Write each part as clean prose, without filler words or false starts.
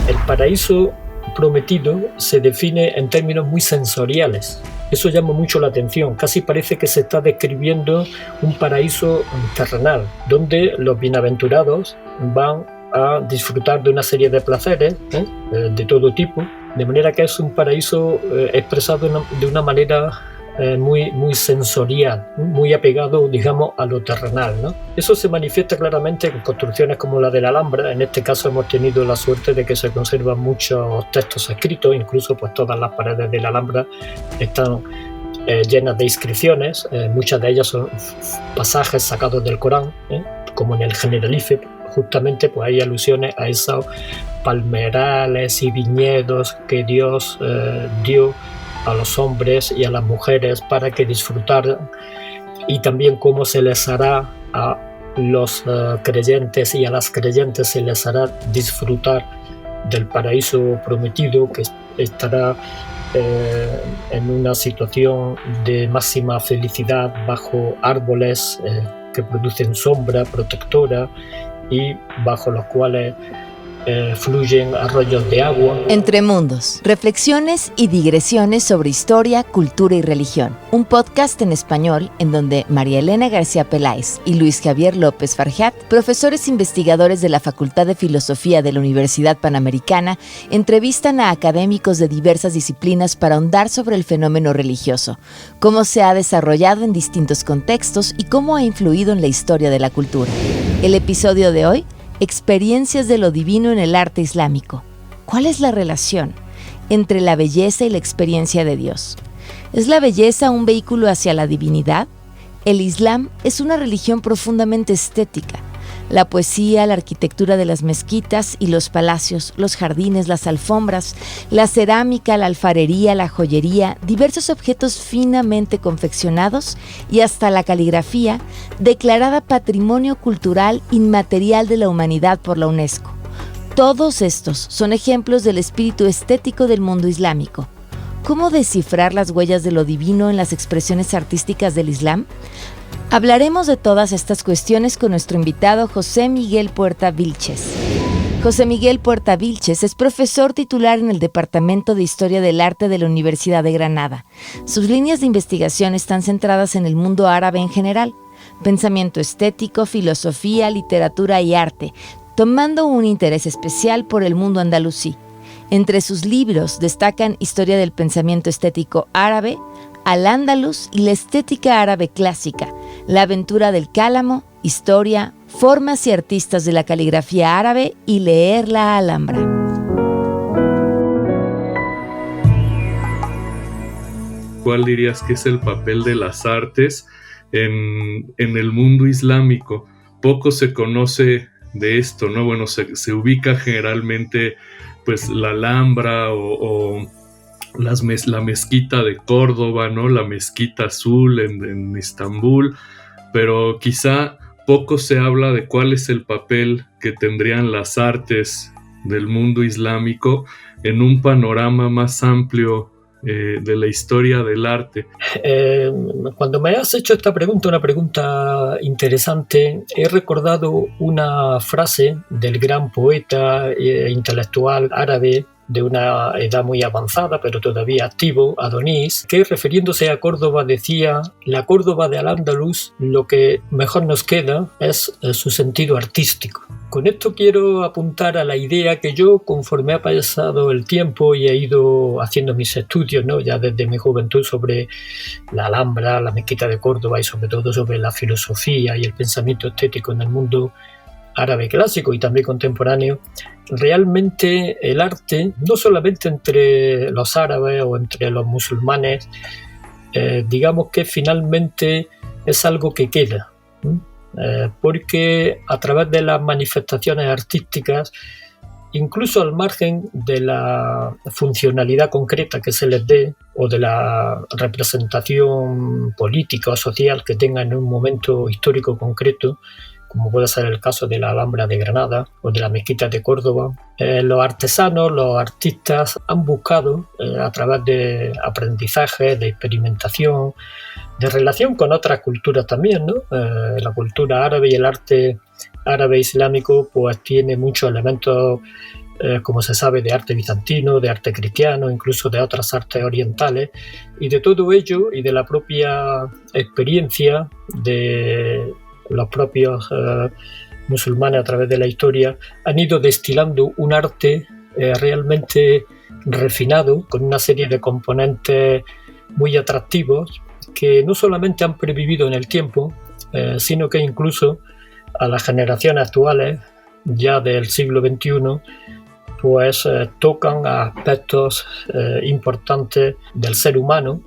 El paraíso prometido se define en términos muy sensoriales. Eso llama mucho la atención. Casi parece que se está describiendo un paraíso terrenal, donde los bienaventurados van a disfrutar de una serie de placeres, de todo tipo, de manera que es un paraíso expresado de una manera muy sensorial, muy apegado, digamos, a lo terrenal, ¿no? Eso se manifiesta claramente en construcciones como la de la Alhambra. En este caso hemos tenido la suerte de que se conservan muchos textos escritos, incluso pues todas las paredes de la Alhambra están llenas de inscripciones, muchas de ellas son pasajes sacados del Corán, como en el Generalife. Justamente pues hay alusiones a esos palmerales y viñedos que Dios dio a los hombres y a las mujeres para que disfrutaran, y también cómo se les hará a los creyentes y a las creyentes se les hará disfrutar del paraíso prometido, que estará en una situación de máxima felicidad bajo árboles que producen sombra protectora y bajo los cuales fluyen arroyos de agua. Entre Mundos, reflexiones y digresiones sobre historia, cultura y religión. Un podcast en español en donde María Elena García Peláez y Luis Javier López Farjat, profesores investigadores de la Facultad de Filosofía de la Universidad Panamericana, entrevistan a académicos de diversas disciplinas para ahondar sobre el fenómeno religioso, cómo se ha desarrollado en distintos contextos y cómo ha influido en la historia de la cultura. El episodio de hoy: experiencias de lo divino en el arte islámico. ¿Cuál es la relación entre la belleza y la experiencia de Dios? ¿Es la belleza un vehículo hacia la divinidad? El Islam es una religión profundamente estética. La poesía, la arquitectura de las mezquitas y los palacios, los jardines, las alfombras, la cerámica, la alfarería, la joyería, diversos objetos finamente confeccionados y hasta la caligrafía, declarada Patrimonio Cultural Inmaterial de la Humanidad por la UNESCO. Todos estos son ejemplos del espíritu estético del mundo islámico. ¿Cómo descifrar las huellas de lo divino en las expresiones artísticas del Islam? Hablaremos de todas estas cuestiones con nuestro invitado José Miguel Puerta Vilches. José Miguel Puerta Vilches es profesor titular en el Departamento de Historia del Arte de la Universidad de Granada. Sus líneas de investigación están centradas en el mundo árabe en general, pensamiento estético, filosofía, literatura y arte, tomando un interés especial por el mundo andalusí. Entre sus libros destacan Historia del pensamiento estético árabe, Al-Ándalus y la estética árabe clásica, La aventura del cálamo, Historia, formas y artistas de la caligrafía árabe y Leer la Alhambra. ¿Cuál dirías que es el papel de las artes en el mundo islámico? Poco se conoce de esto, ¿no? Bueno, se ubica generalmente pues la Alhambra o la mezquita de Córdoba, ¿no? La mezquita azul en Estambul, pero quizá poco se habla de cuál es el papel que tendrían las artes del mundo islámico en un panorama más amplio de la historia del arte. Cuando me has hecho esta pregunta, una pregunta interesante, he recordado una frase del gran poeta e intelectual árabe de una edad muy avanzada, pero todavía activo, Adonis, que refiriéndose a Córdoba decía: la Córdoba de Al-Ándalus, lo que mejor nos queda es su sentido artístico. Con esto quiero apuntar a la idea que yo, conforme ha pasado el tiempo y he ido haciendo mis estudios, ¿no?, ya desde mi juventud, sobre la Alhambra, la mezquita de Córdoba y sobre todo sobre la filosofía y el pensamiento estético en el mundo árabe clásico y también contemporáneo, realmente el arte, no solamente entre los árabes o entre los musulmanes, digamos que finalmente es algo que queda, porque a través de las manifestaciones artísticas, incluso al margen de la funcionalidad concreta que se les dé o de la representación política o social que tengan en un momento histórico concreto, como puede ser el caso de la Alhambra de Granada o de la mezquita de Córdoba, los artesanos, los artistas han buscado, a través de aprendizaje, de experimentación, de relación con otras culturas también, ¿no? La cultura árabe y el arte árabe islámico pues tiene muchos elementos como se sabe, de arte bizantino, de arte cristiano, incluso de otras artes orientales, y de todo ello y de la propia experiencia de los propios musulmanes a través de la historia, han ido destilando un arte realmente refinado, con una serie de componentes muy atractivos que no solamente han pervivido en el tiempo, sino que incluso a las generaciones actuales, ya del siglo XXI, pues tocan a aspectos importantes del ser humano,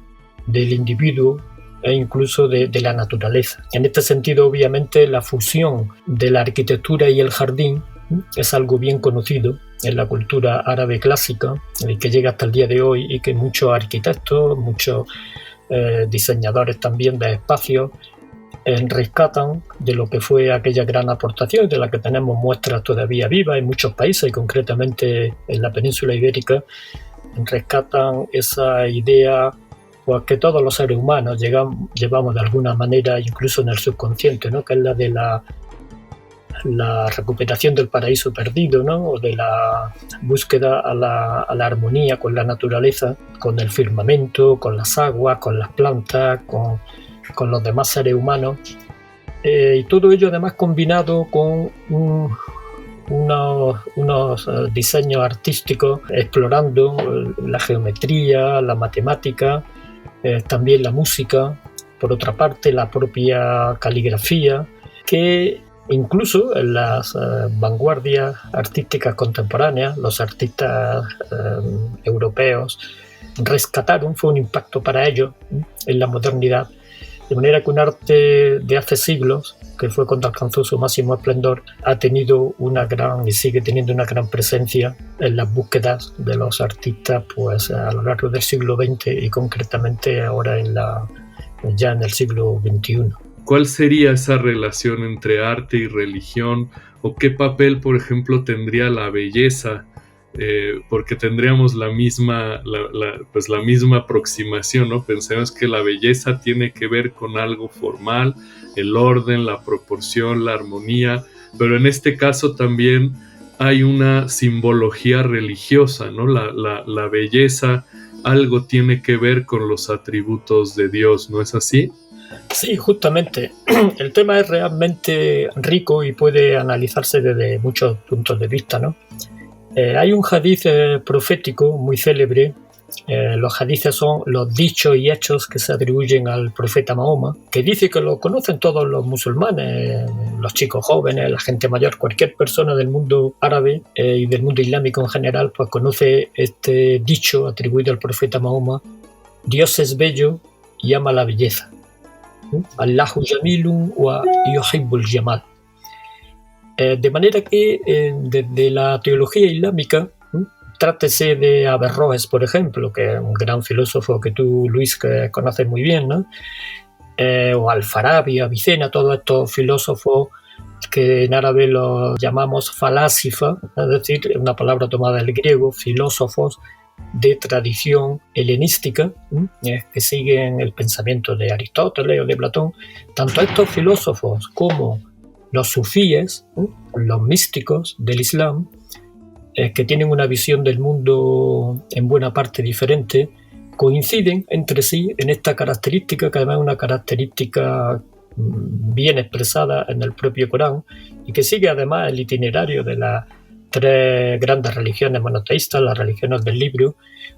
del individuo e incluso de la naturaleza. En este sentido, obviamente, la fusión de la arquitectura y el jardín es algo bien conocido en la cultura árabe clásica, que llega hasta el día de hoy y que muchos arquitectos, muchos diseñadores también de espacios rescatan de lo que fue aquella gran aportación, de la que tenemos muestras todavía vivas en muchos países y concretamente en la península ibérica. Rescatan esa idea, pues, que todos los seres humanos llevamos de alguna manera, incluso en el subconsciente, ¿no? Que es la de la recuperación del paraíso perdido, ¿no? O de la búsqueda a la armonía con la naturaleza, con el firmamento, con las aguas, con las plantas, con los demás seres humanos, y todo ello además combinado con unos diseños artísticos explorando la geometría, la matemática, también la música, por otra parte la propia caligrafía, que incluso en las vanguardias artísticas contemporáneas, los artistas europeos rescataron, fue un impacto para ellos en la modernidad. De manera que un arte de hace siglos, que fue cuando alcanzó su máximo esplendor, ha tenido una gran y sigue teniendo una gran presencia en las búsquedas de los artistas, pues a lo largo del siglo XX y concretamente ahora ya en el siglo XXI. ¿Cuál sería esa relación entre arte y religión? ¿O qué papel, por ejemplo, tendría la belleza? Porque tendríamos la misma aproximación, ¿no? Pensemos que la belleza tiene que ver con algo formal, el orden, la proporción, la armonía, pero en este caso también hay una simbología religiosa, ¿no? La belleza algo tiene que ver con los atributos de Dios, ¿no es así? Sí, justamente. El tema es realmente rico y puede analizarse desde muchos puntos de vista, ¿no? Hay un hadiz profético muy célebre. Los hadices son los dichos y hechos que se atribuyen al profeta Mahoma, que dice que lo conocen todos los musulmanes, los chicos jóvenes, la gente mayor, cualquier persona del mundo árabe y del mundo islámico en general, pues conoce este dicho atribuido al profeta Mahoma: Dios es bello y ama la belleza. Allahu jamilun wa yuhibbul jamal. De manera que desde la teología islámica, trátese de Averroes, por ejemplo, que es un gran filósofo que tú, Luis, que conoces muy bien, ¿no? O Al-Farabi, Avicena, todos estos filósofos que en árabe los llamamos falásifa, es decir, una palabra tomada del griego, filósofos de tradición helenística, que siguen el pensamiento de Aristóteles o de Platón. Tanto estos filósofos como los sufíes, los místicos del Islam, que tienen una visión del mundo en buena parte diferente, coinciden entre sí en esta característica, que además es una característica bien expresada en el propio Corán y que sigue además el itinerario de las tres grandes religiones monoteístas, las religiones del libro,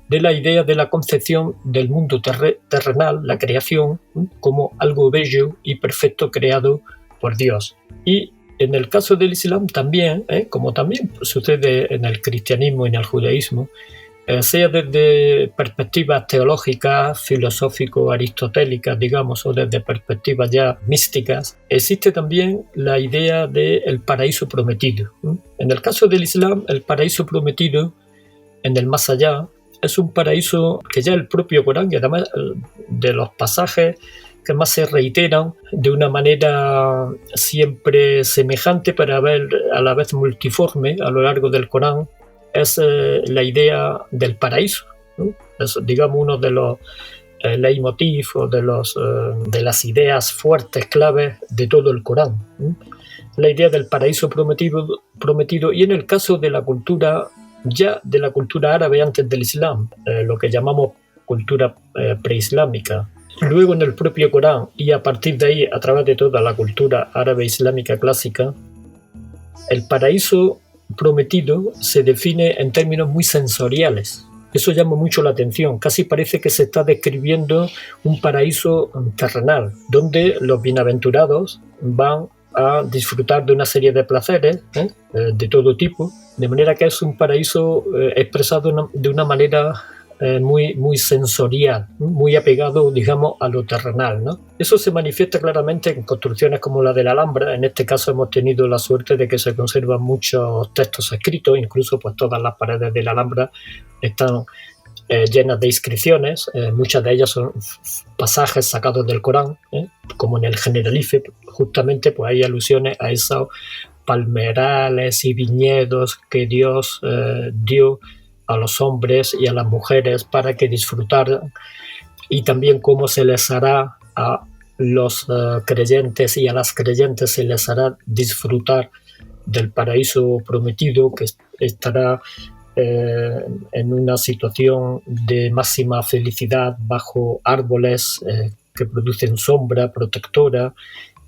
de la idea de la concepción del mundo terrenal, la creación, como algo bello y perfecto creado por Dios. Y en el caso del Islam también, como también sucede en el cristianismo y en el judaísmo, sea desde perspectivas teológicas, filosófico-aristotélicas, digamos, o desde perspectivas ya místicas, existe también la idea del paraíso prometido. En el caso del Islam, el paraíso prometido en el más allá es un paraíso que ya el propio Corán, y además de los pasajes que más se reiteran de una manera siempre semejante, pero a la vez multiforme a lo largo del Corán, es la idea del paraíso, ¿no? Es, digamos, uno de los leitmotiv o de las ideas fuertes, claves de todo el Corán, ¿no? La idea del paraíso prometido. Y en el caso de la cultura ya de la cultura árabe antes del Islam, lo que llamamos cultura preislámica. Luego en el propio Corán y a partir de ahí a través de toda la cultura árabe islámica clásica, el paraíso prometido se define en términos muy sensoriales. Eso llama mucho la atención, casi parece que se está describiendo un paraíso terrenal, donde los bienaventurados van a disfrutar de una serie de placeres de todo tipo, de manera que es un paraíso expresado de una manera muy sensorial, muy apegado, digamos, a lo terrenal, ¿no? Eso se manifiesta claramente en construcciones como la de la Alhambra. En este caso hemos tenido la suerte de que se conservan muchos textos escritos, incluso pues todas las paredes de la Alhambra están llenas de inscripciones, muchas de ellas son pasajes sacados del Corán, como en el Generalife, justamente pues hay alusiones a esos palmerales y viñedos que Dios dio a los hombres y a las mujeres para que disfrutaran, y también cómo se les hará a los creyentes y a las creyentes se les hará disfrutar del paraíso prometido, que estará en una situación de máxima felicidad bajo árboles que producen sombra protectora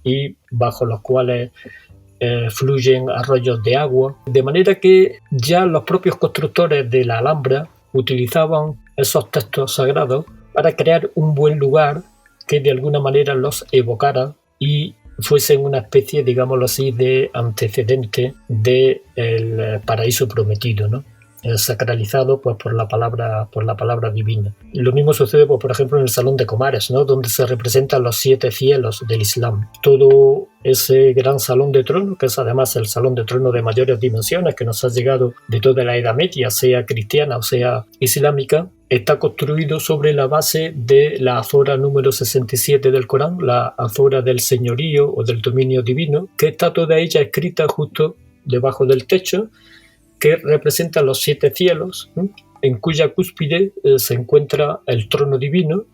y bajo los cuales fluyen arroyos de agua, de manera que ya los propios constructores de la Alhambra utilizaban esos textos sagrados para crear un buen lugar que de alguna manera los evocara y fuesen una especie, digámoslo así, de antecedente del paraíso prometido, ¿no? Sacralizado pues por la palabra divina. Lo mismo sucede pues, por ejemplo en el Salón de Comares, ¿no? Donde se representan los 7 cielos del Islam. Todo ese gran salón de trono, que es además el salón de trono de mayores dimensiones que nos ha llegado de toda la Edad Media, sea cristiana o sea islámica, está construido sobre la base de la azora número 67 del Corán, la azora del señorío o del dominio divino, que está toda ella escrita justo debajo del techo, que representa los 7 cielos, en cuya cúspide se encuentra el trono divino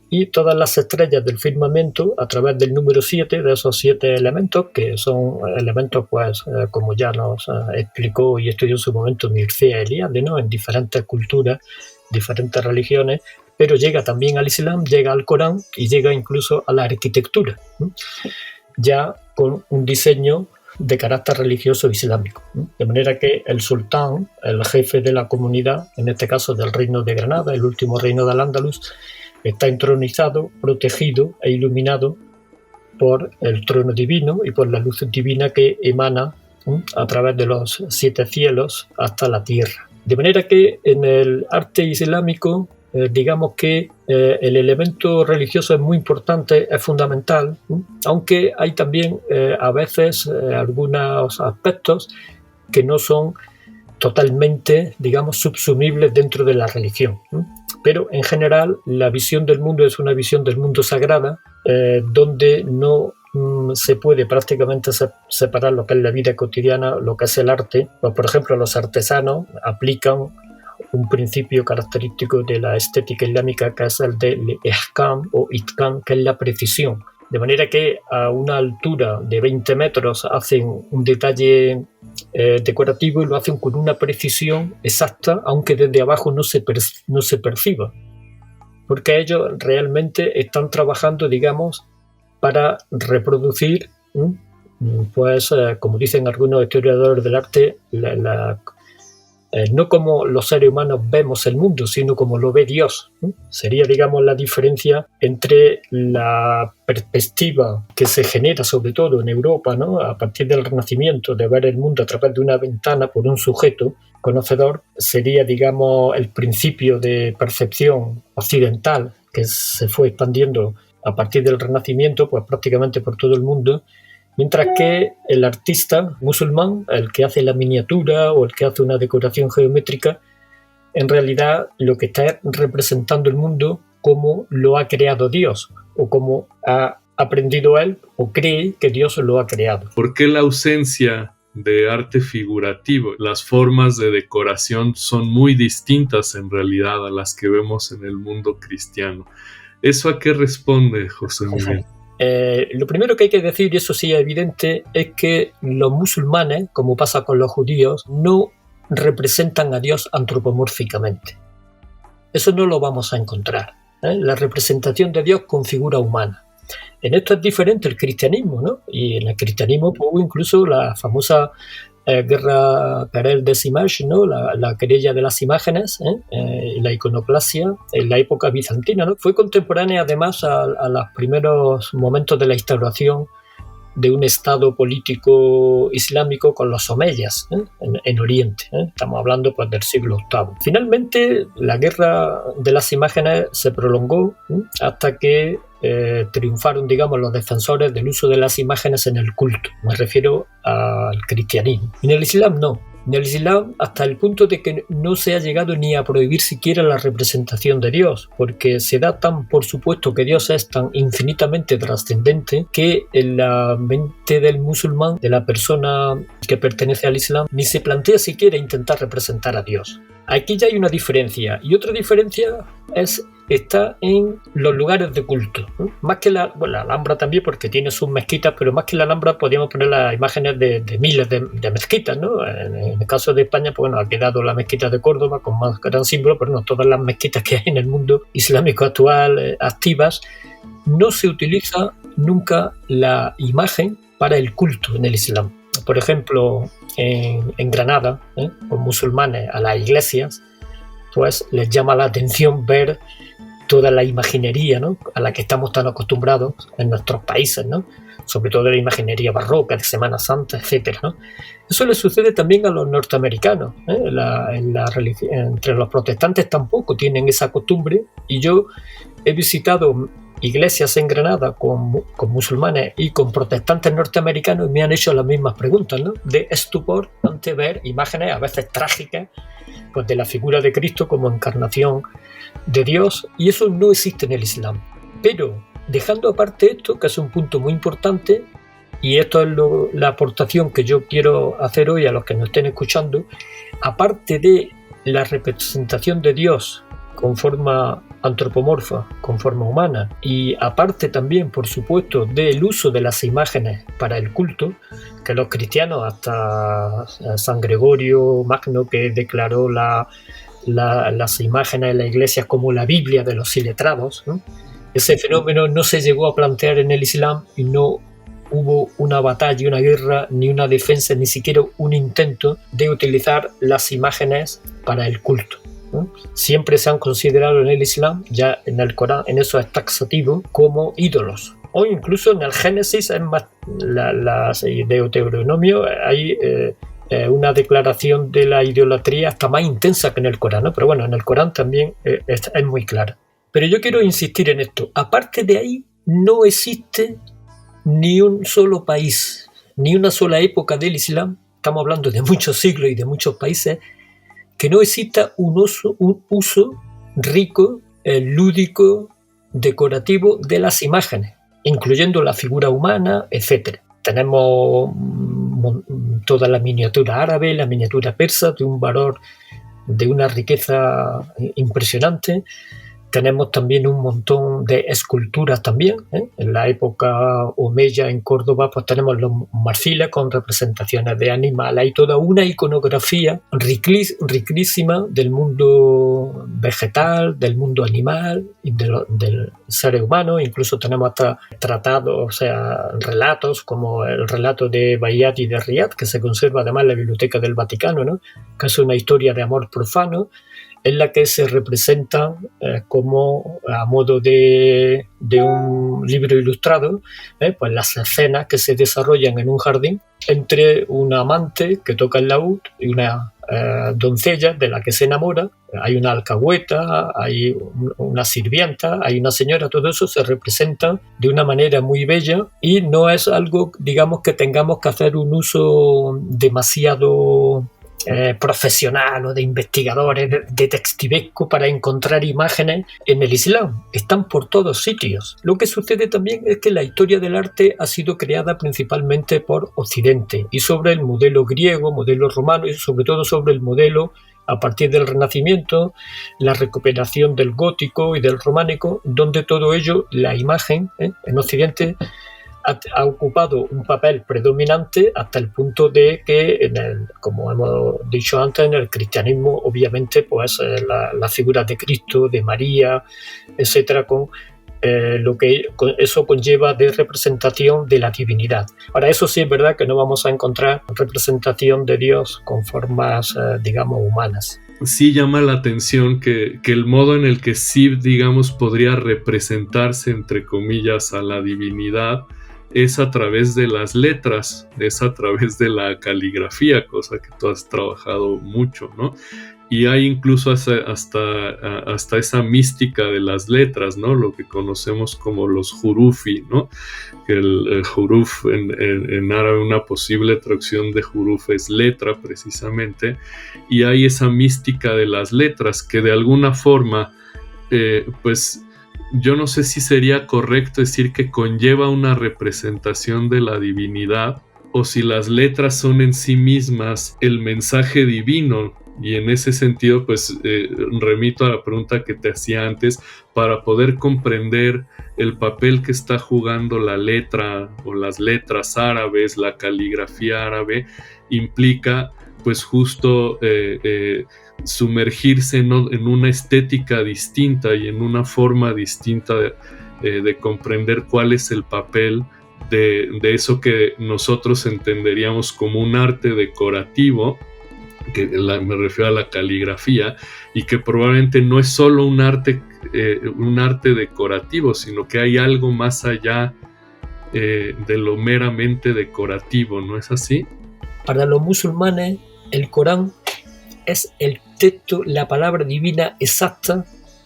y todas las estrellas del firmamento a través del número 7, de esos 7 elementos, que son elementos, pues, como ya nos explicó y estudió en su momento Mircea Eliade, ¿no? En diferentes culturas, diferentes religiones, pero llega también al Islam, llega al Corán y llega incluso a la arquitectura, ya con un diseño de carácter religioso islámico. De manera que el sultán, el jefe de la comunidad, en este caso del reino de Granada, el último reino del Andaluz, está entronizado, protegido e iluminado por el trono divino y por la luz divina que emana a través de los 7 cielos hasta la tierra. De manera que en el arte islámico digamos que el elemento religioso es muy importante, es fundamental, aunque hay también a veces algunos aspectos que no son totalmente, digamos, subsumibles dentro de la religión. Pero en general la visión del mundo es una visión del mundo sagrada, donde no se puede prácticamente separar lo que es la vida cotidiana, lo que es el arte. Pues, por ejemplo, los artesanos aplican un principio característico de la estética islámica, que es el de ihkam o itqan, que es la precisión. De manera que a una altura de 20 metros hacen un detalle decorativo y lo hacen con una precisión exacta, aunque desde abajo no se perciba. Porque ellos realmente están trabajando, digamos, para reproducir, pues, como dicen algunos historiadores del arte, no como los seres humanos vemos el mundo, sino como lo ve Dios. Sería, digamos, la diferencia entre la perspectiva que se genera, sobre todo en Europa, ¿no? A partir del Renacimiento, de ver el mundo a través de una ventana por un sujeto conocedor, sería, digamos, el principio de percepción occidental que se fue expandiendo a partir del Renacimiento, pues prácticamente por todo el mundo. Mientras que el artista musulmán, el que hace la miniatura o el que hace una decoración geométrica, en realidad lo que está representando el mundo como lo ha creado Dios o como ha aprendido él o cree que Dios lo ha creado. ¿Por qué la ausencia de arte figurativo? Las formas de decoración son muy distintas en realidad a las que vemos en el mundo cristiano. ¿Eso a qué responde, José Miguel? Lo primero que hay que decir, y eso sí es evidente, es que los musulmanes, como pasa con los judíos, no representan a Dios antropomórficamente. Eso no lo vamos a encontrar, ¿eh? La representación de Dios con figura humana. En esto es diferente el cristianismo, ¿no? Y en el cristianismo hubo incluso la famosa guerra querelle des images, ¿no? La querella de las imágenes, la iconoclasia en la época bizantina, ¿no? Fue contemporánea además a los primeros momentos de la instauración de un estado político islámico con los omeyas, en Oriente. Estamos hablando pues del siglo VIII. Finalmente la guerra de las imágenes se prolongó hasta que triunfaron, digamos, los defensores del uso de las imágenes en el culto. Me refiero al cristianismo. En el Islam no. En el Islam, hasta el punto de que no se ha llegado ni a prohibir siquiera la representación de Dios, porque se da tan por supuesto que Dios es tan infinitamente trascendente que en la mente del musulmán, de la persona que pertenece al Islam, ni se plantea siquiera intentar representar a Dios. Aquí ya hay una diferencia, y otra diferencia está en los lugares de culto. Más que la Alhambra también, porque tiene sus mezquitas, pero más que la Alhambra podríamos poner las imágenes de miles de mezquitas, ¿no? En el caso de España, pues bueno, ha quedado la mezquita de Córdoba con más gran símbolo, pero no, todas las mezquitas que hay en el mundo islámico actual activas, no se utiliza nunca la imagen para el culto en el Islam. Por ejemplo, en Granada, los musulmanes a las iglesias, pues les llama la atención ver toda la imaginería, ¿no?, a la que estamos tan acostumbrados en nuestros países, ¿no?, sobre todo la imaginería barroca de Semana Santa, etcétera, ¿no? Eso le sucede también a los norteamericanos, entre los protestantes tampoco tienen esa costumbre, y yo he visitado iglesias en Granada con musulmanes y con protestantes norteamericanos y me han hecho las mismas preguntas, ¿no?, de estupor ante ver imágenes a veces trágicas, pues de la figura de Cristo como encarnación de Dios, y eso no existe en el Islam. Pero dejando aparte esto, que es un punto muy importante, y esto es la aportación que yo quiero hacer hoy a los que nos estén escuchando, aparte de la representación de Dios con forma antropomorfa, con forma humana, y aparte también, por supuesto, del uso de las imágenes para el culto, que los cristianos, hasta San Gregorio Magno, que declaró las imágenes en las iglesias como la Biblia de los iletrados, ¿no?, ese fenómeno no se llegó a plantear en el Islam y no hubo una batalla, una guerra, ni una defensa, ni siquiera un intento de utilizar las imágenes para el culto, ¿no? Siempre se han considerado en el Islam, ya en el Corán, en eso es taxativo, como ídolos. O incluso en el Génesis, en Deuteronomio, hay una declaración de la idolatría hasta más intensa que en el Corán, ¿no? Pero bueno, en el Corán también es muy clara. Pero yo quiero insistir en esto. Aparte de ahí, no existe ni un solo país, ni una sola época del Islam, estamos hablando de muchos siglos y de muchos países, que no exista un uso rico, lúdico, decorativo de las imágenes, incluyendo la figura humana, etc. Tenemos toda la miniatura árabe, la miniatura persa, de un valor, de una riqueza impresionante. Tenemos también un montón de esculturas también, En la época omeya en Córdoba, pues tenemos los marfiles con representaciones de animales. Hay toda una iconografía riquísima del mundo vegetal, del mundo animal y del ser humano. Incluso tenemos hasta tratados, o sea, relatos, como el relato de Bayat y de Riyad, que se conserva además en la Biblioteca del Vaticano, ¿no?, que es una historia de amor profano, en la que se representa como a modo de un libro ilustrado, pues las escenas que se desarrollan en un jardín entre un amante que toca el laúd y una doncella de la que se enamora. Hay una alcahueta, hay una sirvienta, hay una señora. Todo eso se representa de una manera muy bella y no es algo, digamos, que tengamos que hacer un uso demasiado profesional o de investigadores de detectivesco para encontrar imágenes en el Islam. Están por todos sitios. Lo que sucede también es que la historia del arte ha sido creada principalmente por Occidente y sobre el modelo griego, modelo romano y sobre todo sobre el modelo a partir del Renacimiento, la recuperación del gótico y del románico, donde todo ello, la imagen en Occidente ha ocupado un papel predominante hasta el punto de que, como hemos dicho antes, en el cristianismo, obviamente, pues las figuras de Cristo, de María, etcétera, con lo que eso conlleva de representación de la divinidad. Ahora, eso sí es verdad que no vamos a encontrar representación de Dios con formas, digamos, humanas. Sí llama la atención que el modo en el que sí, digamos, podría representarse, entre comillas, a la divinidad es a través de las letras, es a través de la caligrafía, cosa que tú has trabajado mucho, ¿no? Y hay incluso hasta esa mística de las letras, ¿no? Lo que conocemos como los hurufi, ¿no? Que el huruf en árabe, una posible traducción de huruf es letra, precisamente. Y hay esa mística de las letras que de alguna forma, pues yo no sé si sería correcto decir que conlleva una representación de la divinidad o si las letras son en sí mismas el mensaje divino. Y en ese sentido, pues remito a la pregunta que te hacía antes, para poder comprender el papel que está jugando la letra o las letras árabes, la caligrafía árabe, implica pues justo sumergirse en una estética distinta y en una forma distinta de comprender cuál es el papel de eso que nosotros entenderíamos como un arte decorativo, que me refiero a la caligrafía, y que probablemente no es solo un arte decorativo, sino que hay algo más allá de lo meramente decorativo, ¿no es así? Para los musulmanes, el Corán es el texto, la palabra divina exacta,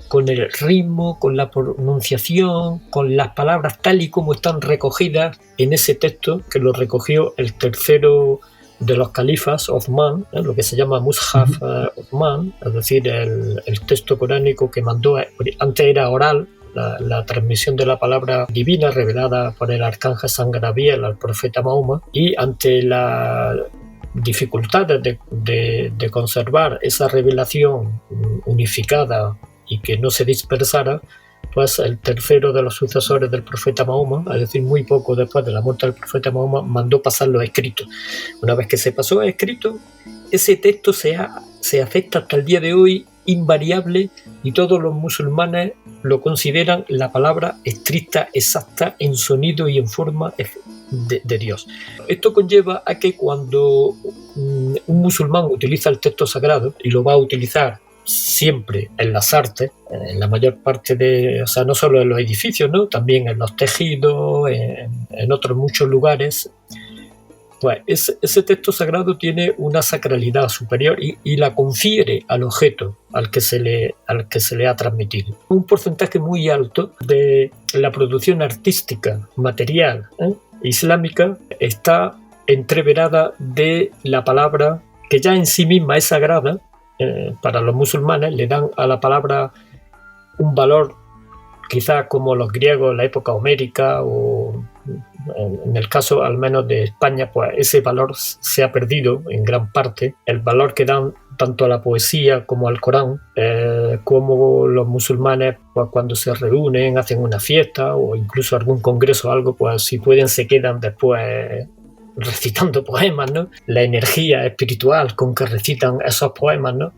con el ritmo, con la pronunciación, con las palabras tal y como están recogidas en ese texto, que lo recogió el tercero de los califas, Othman, lo que se llama Mushaf Othman, es decir, el texto coránico que mandó. Antes era oral, la transmisión de la palabra divina revelada por el arcángel San Gabriel al profeta Mahoma, y ante las dificultades de conservar esa revelación unificada y que no se dispersara, pues el tercero de los sucesores del profeta Mahoma, es decir, muy poco después de la muerte del profeta Mahoma, mandó pasarlo a escrito. Una vez que se pasó a escrito, ese texto se acepta hasta el día de hoy invariable, y todos los musulmanes lo consideran la palabra estricta, exacta en sonido y en forma de Dios. Esto conlleva a que cuando un musulmán utiliza el texto sagrado, y lo va a utilizar siempre en las artes, en la mayor parte o sea, no solo en los edificios, ¿no? También en los tejidos, en otros muchos lugares, pues ese texto sagrado tiene una sacralidad superior y la confiere al objeto al que se le ha transmitido. Un porcentaje muy alto de la producción artística, material, islámica, está entreverada de la palabra, que ya en sí misma es sagrada. Para los musulmanes le dan a la palabra un valor, quizás como los griegos en la época homérica, o en el caso al menos de España, pues ese valor se ha perdido en gran parte. El valor que dan tanto a la poesía como al Corán, como los musulmanes, pues cuando se reúnen, hacen una fiesta o incluso algún congreso o algo, pues si pueden se quedan después recitando poemas, ¿no? La energía espiritual con que recitan esos poemas, ¿no?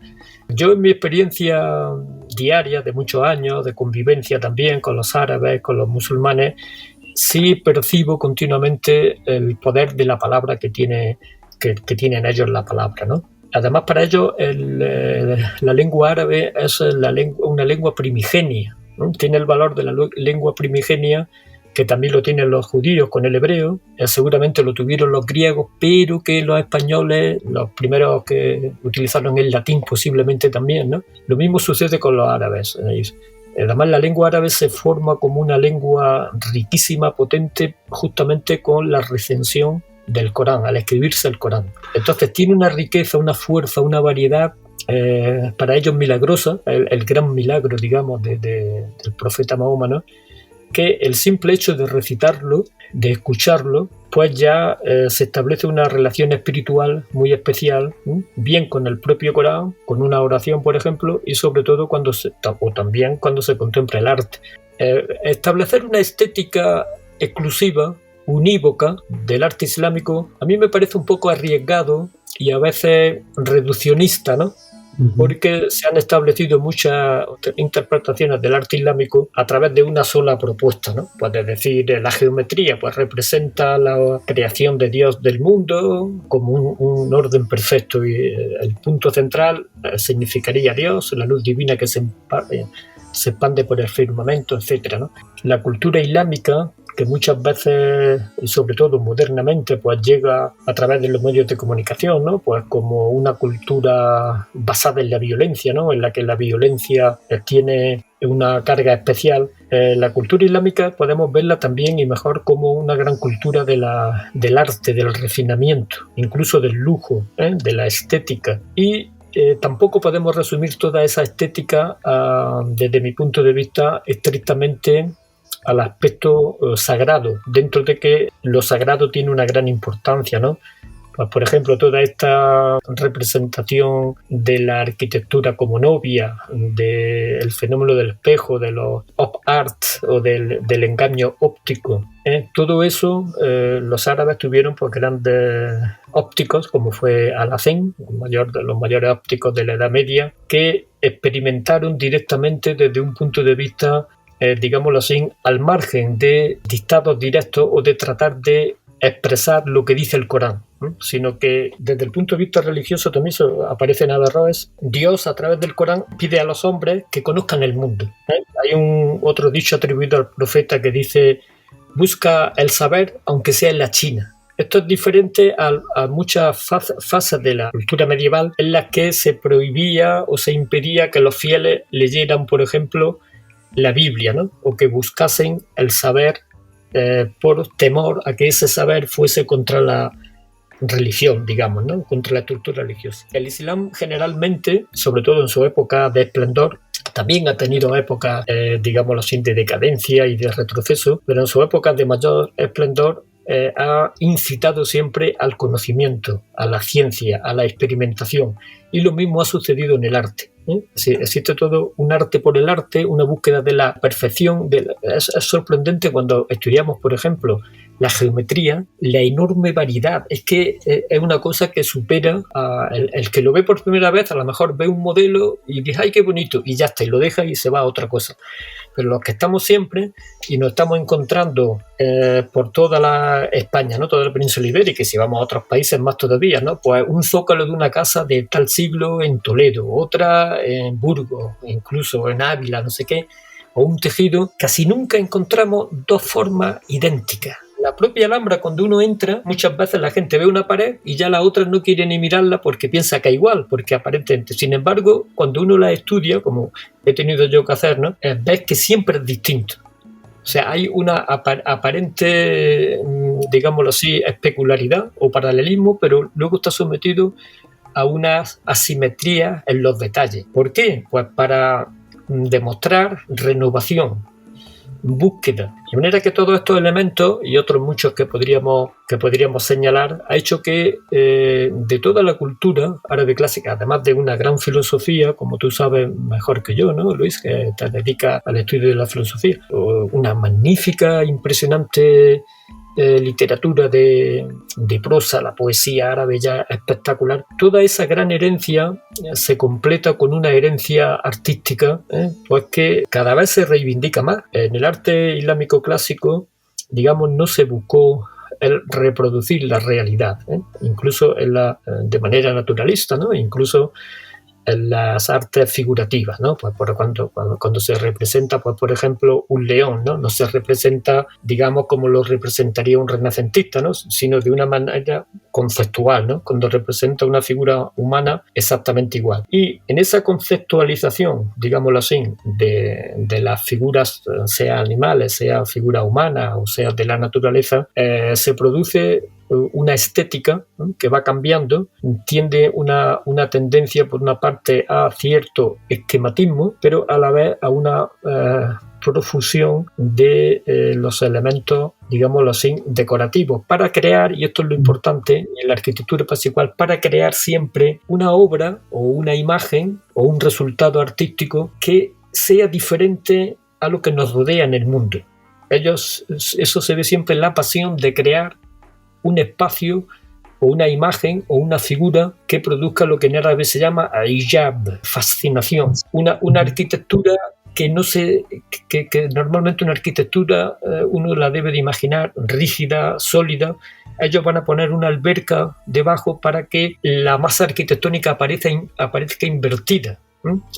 Yo, en mi experiencia diaria de muchos años, de convivencia también con los árabes, con los musulmanes, sí percibo continuamente el poder de la palabra que tienen ellos la palabra, ¿no? Además, para ellos la lengua árabe es una lengua primigenia, ¿no? Tiene el valor de la lengua primigenia, que también lo tienen los judíos con el hebreo, seguramente lo tuvieron los griegos, pero que los españoles, los primeros que utilizaron el latín posiblemente también, ¿no? Lo mismo sucede con los árabes. Además, la lengua árabe se forma como una lengua riquísima, potente, justamente con la recensión del Corán, al escribirse el Corán. Entonces tiene una riqueza, una fuerza, una variedad, para ellos milagrosa, el gran milagro, digamos, del profeta Mahoma, ¿no? Que el simple hecho de recitarlo, de escucharlo, pues ya se establece una relación espiritual muy especial, bien con el propio Corán, con una oración, por ejemplo, y sobre todo también cuando se contempla el arte. Establecer una estética exclusiva unívoca del arte islámico, a mí me parece un poco arriesgado y a veces reduccionista, ¿no? Porque se han establecido muchas interpretaciones del arte islámico a través de una sola propuesta, ¿no? Pues es decir, la geometría pues representa la creación de Dios del mundo como un orden perfecto, y el punto central significaría Dios, la luz divina que se expande por el firmamento, etcétera, ¿no? La cultura islámica, que muchas veces, y sobre todo modernamente, pues llega a través de los medios de comunicación, ¿no? Pues como una cultura basada en la violencia, ¿no? En la que la violencia tiene una carga especial. La cultura islámica podemos verla también y mejor como una gran cultura del arte, del refinamiento, incluso del lujo, de la estética. Y tampoco podemos resumir toda esa estética, desde mi punto de vista, estrictamente al aspecto sagrado, dentro de que lo sagrado tiene una gran importancia, ¿no? Pues, por ejemplo, toda esta representación de la arquitectura como novia, del fenómeno del espejo, de los op art o del engaño óptico, todo eso los árabes tuvieron pues grandes ópticos, como fue Alhacén, los mayores ópticos de la Edad Media, que experimentaron directamente desde un punto de vista digámoslo así, al margen de dictados directos o de tratar de expresar lo que dice el Corán, ¿no? Sino que desde el punto de vista religioso también aparece en Averroes. Dios a través del Corán pide a los hombres que conozcan el mundo. Hay otro dicho atribuido al profeta que dice: busca el saber aunque sea en la China. Esto es diferente a muchas fases de la cultura medieval en las que se prohibía o se impedía que los fieles leyeran, por ejemplo, la Biblia, ¿no? O que buscasen el saber por temor a que ese saber fuese contra la religión, digamos, ¿no? Contra la estructura religiosa. El Islam generalmente, sobre todo en su época de esplendor, también ha tenido épocas, digámoslo así, de decadencia y de retroceso, pero en su época de mayor esplendor ha incitado siempre al conocimiento, a la ciencia, a la experimentación, y lo mismo ha sucedido en el arte. Sí, existe todo un arte por el arte, una búsqueda de la perfección. Es sorprendente cuando estudiamos, por ejemplo, la geometría, la enorme variedad. Es que es una cosa que supera el que lo ve por primera vez. A lo mejor ve un modelo y dice, ¡ay, qué bonito! Y ya está, y lo deja y se va a otra cosa. Pero los que estamos siempre y nos estamos encontrando por toda la España, ¿no? Toda la península ibérica, y si vamos a otros países más todavía, ¿no? Pues un zócalo de una casa de tal siglo en Toledo, otra en Burgos, incluso en Ávila, no sé qué, o un tejido. Casi nunca encontramos dos formas idénticas. La propia Alhambra, cuando uno entra, muchas veces la gente ve una pared y ya la otra no quiere ni mirarla porque piensa que es igual, porque aparentemente. Sin embargo, cuando uno la estudia, como he tenido yo que hacer, ¿no? Ves que siempre es distinto. O sea, hay una aparente, digámoslo así, especularidad o paralelismo, pero luego está sometido a una asimetría en los detalles. ¿Por qué? Pues para demostrar renovación, búsqueda. De manera que todos estos elementos y otros muchos que podríamos señalar ha hecho que de toda la cultura árabe clásica, además de una gran filosofía, como tú sabes mejor que yo, ¿no, Luis? Que te dedicas al estudio de la filosofía, una magnífica, impresionante literatura de prosa, la poesía árabe ya espectacular. Toda esa gran herencia se completa con una herencia artística, pues que cada vez se reivindica más. En el arte islámico clásico, digamos, no se buscó el reproducir la realidad, incluso de manera naturalista, ¿no? Incluso en las artes figurativas, ¿no? Pues cuando se representa, pues por ejemplo, un león, ¿no? No se representa, digamos, como lo representaría un renacentista, ¿no? Sino de una manera conceptual, ¿no? Cuando representa una figura humana, exactamente igual. Y en esa conceptualización, digámoslo así, de las figuras, sea animales, sea figuras humanas o sea de la naturaleza, se produce una estética, ¿no? Que va cambiando, tiende una tendencia por una parte a cierto esquematismo, pero a la vez a una profusión de los elementos, digámoslo así, decorativos, para crear, y esto es lo importante en la arquitectura igual, para crear siempre una obra o una imagen o un resultado artístico que sea diferente a lo que nos rodea en el mundo. Eso se ve siempre en la pasión de crear un espacio o una imagen o una figura que produzca lo que en árabe se llama ijab, fascinación, una arquitectura que normalmente una arquitectura uno la debe de imaginar rígida, sólida. Ellos van a poner una alberca debajo para que la masa arquitectónica aparezca invertida,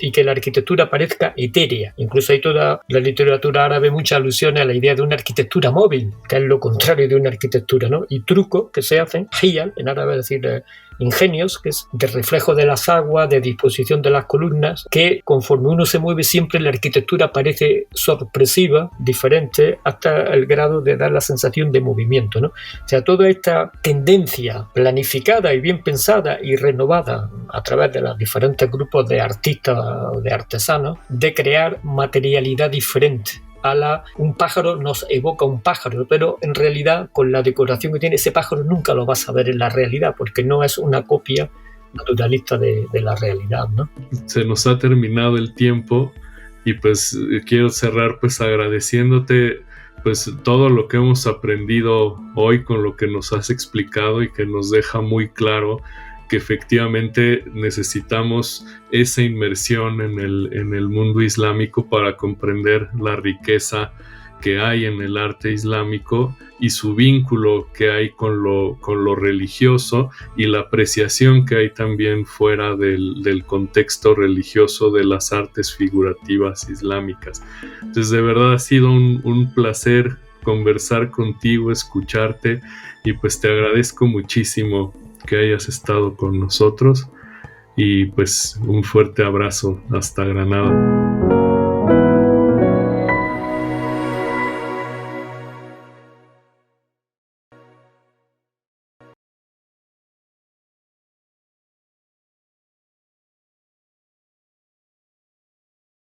y que la arquitectura parezca etérea. Incluso hay toda la literatura árabe muchas alusiones a la idea de una arquitectura móvil, que es lo contrario de una arquitectura, ¿no? Y trucos que se hacen, hiyal, en árabe es decir, ingenios, que es de reflejo de las aguas, de disposición de las columnas, que conforme uno se mueve siempre la arquitectura parece sorpresiva, diferente, hasta el grado de dar la sensación de movimiento, ¿no? O sea, toda esta tendencia planificada y bien pensada y renovada a través de los diferentes grupos de artistas o de artesanos, de crear materialidad diferente. Un pájaro nos evoca un pájaro, pero en realidad con la decoración que tiene ese pájaro nunca lo vas a ver en la realidad, porque no es una copia naturalista de la realidad, ¿no? Se nos ha terminado el tiempo y pues quiero cerrar pues agradeciéndote pues todo lo que hemos aprendido hoy con lo que nos has explicado y que nos deja muy claro que efectivamente necesitamos esa inmersión en el mundo islámico para comprender la riqueza que hay en el arte islámico y su vínculo que hay con lo religioso y la apreciación que hay también fuera del contexto religioso de las artes figurativas islámicas. Entonces, de verdad ha sido un placer conversar contigo, escucharte, y pues te agradezco muchísimo que hayas estado con nosotros y pues un fuerte abrazo hasta Granada.